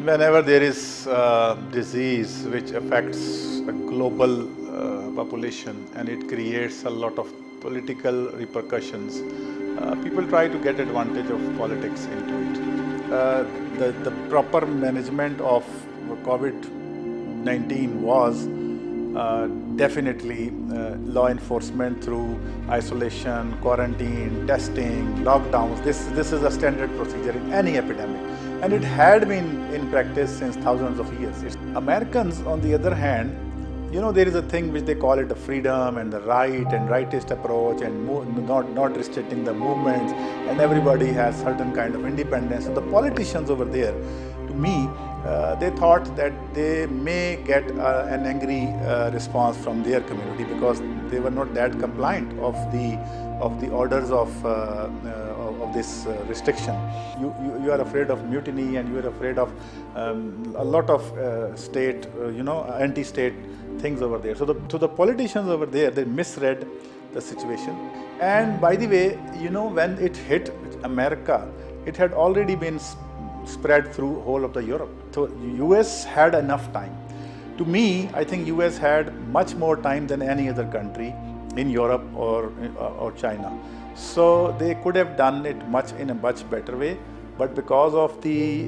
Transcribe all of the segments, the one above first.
Whenever there is disease which affects a global population and it creates a lot of political repercussions, people try to get advantage of politics into it. The proper management of COVID-19 was definitely law enforcement through isolation, quarantine, testing, lockdowns. This is a standard procedure in any epidemic, and it had been in practice since thousands of years. Americans, on the other hand, there is a thing which they call it a freedom and the right and rightist approach and not restricting the movements, and everybody has certain kind of independence. So the politicians over there, to me, they thought that they may get an angry response from their community because they were not that compliant of the orders of this restriction. You are afraid of mutiny, and you are afraid of a lot of state, anti-state things over there. So the politicians over there, they misread the situation. And by the way, when it hit America, it had already been spread through whole of the Europe. So US had enough time. To me, I think US had much more time than any other country in Europe or China. So they could have done it in a much better way. But because of the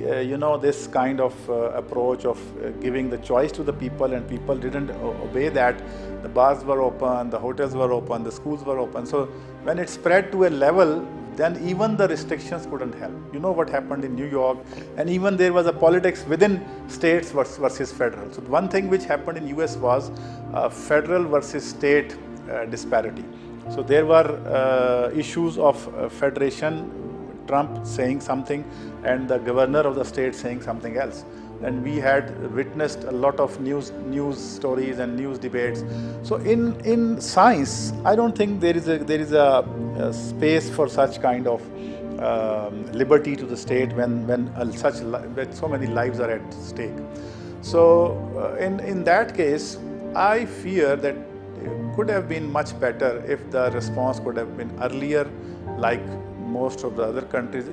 this kind of approach of giving the choice to the people, and people didn't obey that, the bars were open, the hotels were open, the schools were open. So when it spread to a level, then even the restrictions couldn't help. You know what happened in New York, and even there was a politics within states versus federal. So one thing which happened in US was federal versus state disparity. So there were issues of federation, Trump saying something and the governor of the state saying something else. And we had witnessed a lot of news stories and news debates. So in science, I don't think there is a space for such kind of liberty to the state when so many lives are at stake. So in that case, I fear that it could have been much better if the response could have been earlier, like most of the other countries.